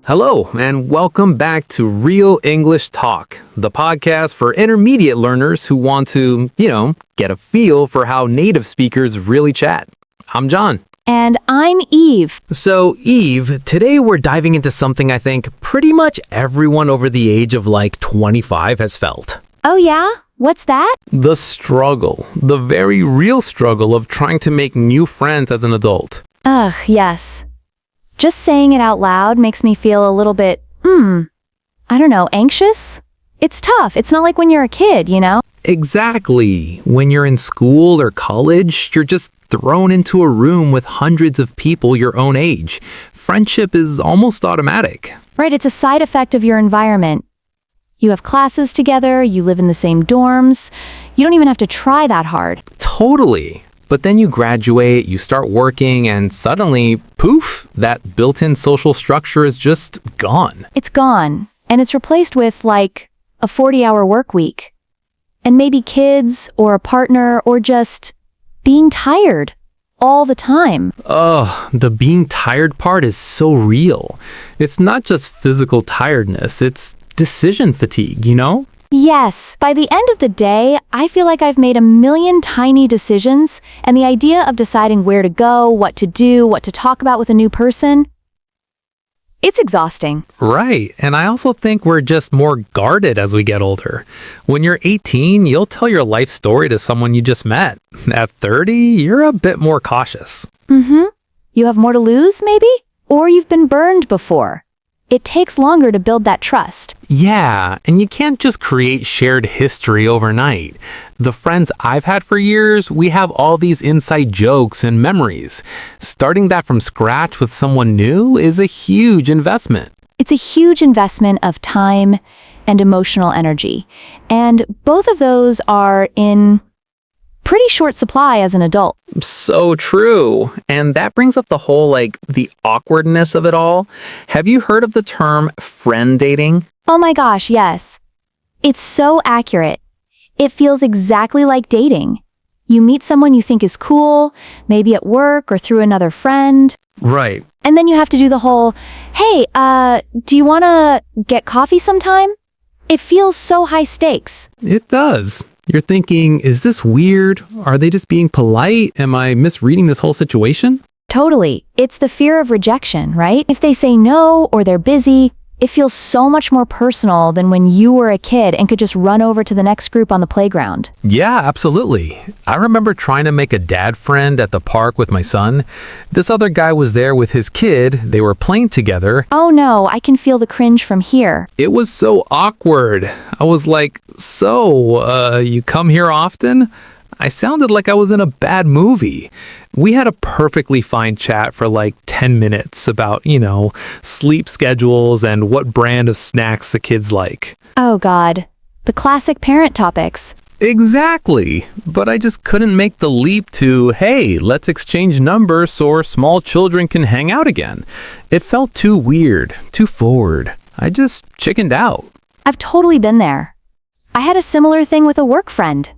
Hello, and welcome back to Real English Talk, the podcast for intermediate learners who want to, get a feel for how native speakers really chat. I'm John. And I'm Eve. So, Eve, today we're diving into something I think pretty much everyone over the age of 25 has felt. Oh yeah? What's that? The struggle, the very real struggle of trying to make new friends as an adult. Ugh, yes. Just saying it out loud makes me feel a little bit, anxious? It's tough. It's not like when you're a kid, Exactly. When you're in school or college, you're just thrown into a room with hundreds of people your own age. Friendship is almost automatic. Right, it's a side effect of your environment. You have classes together, you live in the same dorms. You don't even have to try that hard. Totally. But then you graduate, you start working, and suddenly, poof, that built-in social structure is just gone. It's gone, and it's replaced with, a 40-hour work week. And maybe kids, or a partner, or just being tired all the time. Ugh, the being tired part is so real. It's not just physical tiredness, it's decision fatigue, Yes, by the end of the day, I feel like I've made a million tiny decisions, and the idea of deciding where to go, what to do, what to talk about with a new person, it's exhausting. Right, and I also think we're just more guarded as we get older. When you're 18, you'll tell your life story to someone you just met. At 30, you're a bit more cautious. You have more to lose, maybe? Or you've been burned before. It takes longer to build that trust. Yeah, and you can't just create shared history overnight. The friends I've had for years, we have all these inside jokes and memories. Starting that from scratch with someone new is a huge investment. It's a huge investment of time and emotional energy. And both of those are in pretty short supply as an adult. So true. And that brings up the whole, the awkwardness of it all. Have you heard of the term friend dating? Oh my gosh, yes. It's so accurate. It feels exactly like dating. You meet someone you think is cool, maybe at work or through another friend. Right. And then you have to do the whole, hey, do you want to get coffee sometime? It feels so high stakes. It does. You're thinking, is this weird? Are they just being polite? Am I misreading this whole situation? Totally. It's the fear of rejection, right? If they say no or they're busy, it feels so much more personal than when you were a kid and could just run over to the next group on the playground. Yeah, absolutely. I remember trying to make a dad friend at the park with my son. This other guy was there with his kid. They were playing together. Oh no, I can feel the cringe from here. It was so awkward. I was like, you come here often? I sounded like I was in a bad movie. We had a perfectly fine chat for 10 minutes about, sleep schedules and what brand of snacks the kids like. Oh God, the classic parent topics. Exactly. But I just couldn't make the leap to, hey, let's exchange numbers so small children can hang out again. It felt too weird, too forward. I just chickened out. I've totally been there. I had a similar thing with a work friend.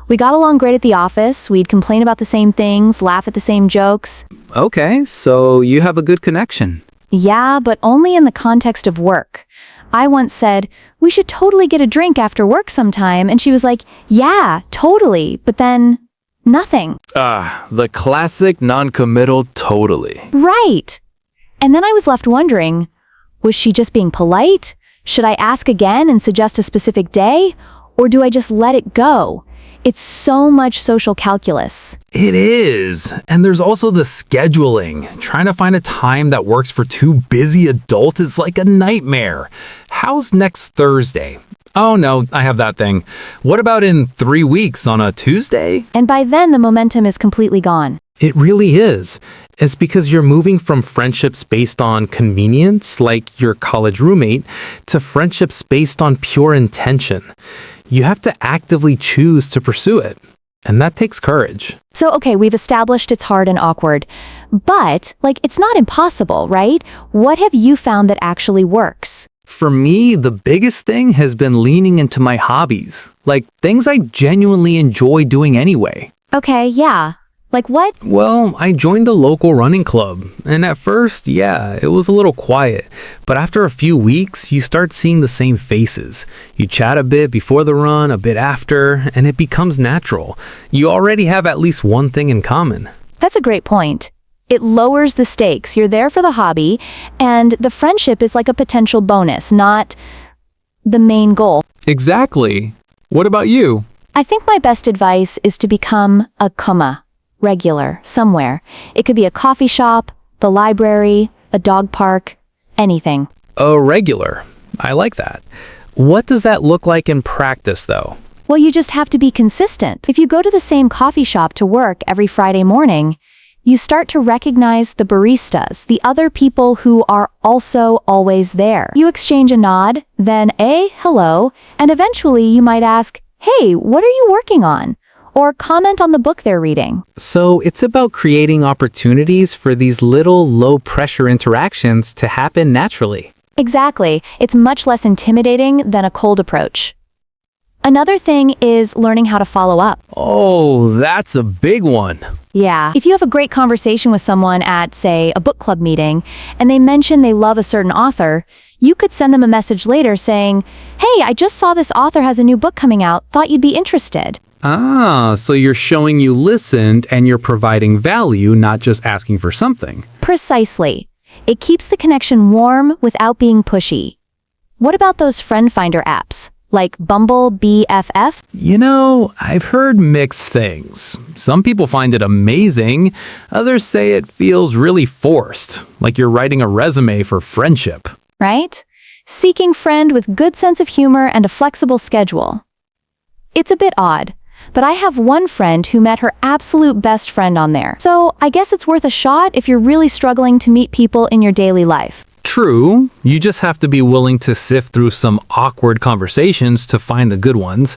We got along great at the office, we'd complain about the same things, laugh at the same jokes. Okay, so you have a good connection. Yeah, but only in the context of work. I once said, we should totally get a drink after work sometime, and she was like, yeah, totally, but then nothing. The classic non-committal totally. Right. And then I was left wondering, was she just being polite? Should I ask again and suggest a specific day? Or do I just let it go? It's so much social calculus. It is. And there's also the scheduling. Trying to find a time that works for two busy adults is like a nightmare. How's next Thursday? Oh no, I have that thing. What about in 3 weeks on a Tuesday? And by then the momentum is completely gone. It really is. It's because you're moving from friendships based on convenience, like your college roommate, to friendships based on pure intention. You have to actively choose to pursue it. And that takes courage. So, okay, we've established it's hard and awkward, but, it's not impossible, right? What have you found that actually works? For me, the biggest thing has been leaning into my hobbies, things I genuinely enjoy doing anyway. Okay, yeah. Like what? Well, I joined a local running club, and at first, yeah, it was a little quiet. But after a few weeks, you start seeing the same faces. You chat a bit before the run, a bit after, and it becomes natural. You already have at least one thing in common. That's a great point. It lowers the stakes. You're there for the hobby, and the friendship is like a potential bonus, not the main goal. Exactly. What about you? I think my best advice is to become a regular, somewhere. It could be a coffee shop, the library, a dog park, anything. A regular. I like that. What does that look like in practice, though? Well, you just have to be consistent. If you go to the same coffee shop to work every Friday morning, you start to recognize the baristas, the other people who are also always there. You exchange a nod, then a hello, and eventually you might ask, "Hey, what are you working on?" Or comment on the book they're reading. So it's about creating opportunities for these little low-pressure interactions to happen naturally. Exactly. It's much less intimidating than a cold approach. Another thing is learning how to follow up. Oh, that's a big one. Yeah. If you have a great conversation with someone at, say, a book club meeting, and they mention they love a certain author, you could send them a message later saying, "Hey, I just saw this author has a new book coming out. Thought you'd be interested." Ah, so you're showing you listened and you're providing value, not just asking for something. Precisely. It keeps the connection warm without being pushy. What about those friend finder apps? Like Bumble, BFF? You know, I've heard mixed things. Some people find it amazing. Others say it feels really forced, like you're writing a resume for friendship. Right? Seeking friend with good sense of humor and a flexible schedule. It's a bit odd, but I have one friend who met her absolute best friend on there. So I guess it's worth a shot if you're really struggling to meet people in your daily life. True, you just have to be willing to sift through some awkward conversations to find the good ones.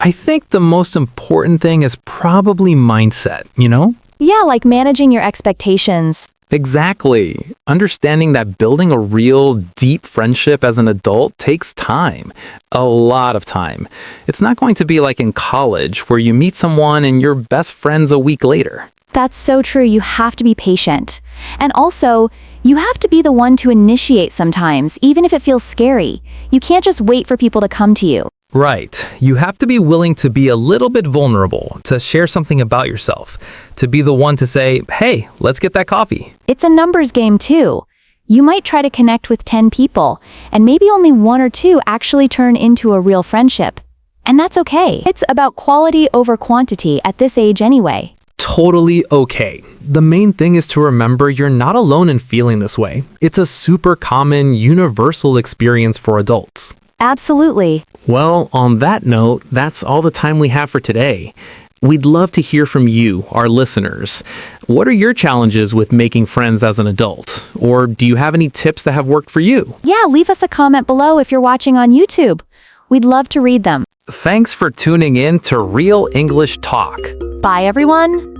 I think the most important thing is probably mindset, you know? Yeah, like managing your expectations. Exactly. Understanding that building a real, deep friendship as an adult takes time. A lot of time. It's not going to be like in college where you meet someone and you're best friends a week later. That's so true. You have to be patient. And also, you have to be the one to initiate sometimes, even if it feels scary. You can't just wait for people to come to you. Right. You have to be willing to be a little bit vulnerable, to share something about yourself, to be the one to say, "Hey, let's get that coffee." It's a numbers game too. You might try to connect with 10 people, and maybe only 1 or 2 actually turn into a real friendship. And that's okay. It's about quality over quantity at this age anyway. Totally okay. The main thing is to remember you're not alone in feeling this way. It's a super common, universal experience for adults. Absolutely. Well, on that note, that's all the time we have for today. We'd love to hear from you, our listeners. What are your challenges with making friends as an adult? Or do you have any tips that have worked for you? Yeah, leave us a comment below if you're watching on YouTube. We'd love to read them. Thanks for tuning in to Real English Talk. Bye, everyone.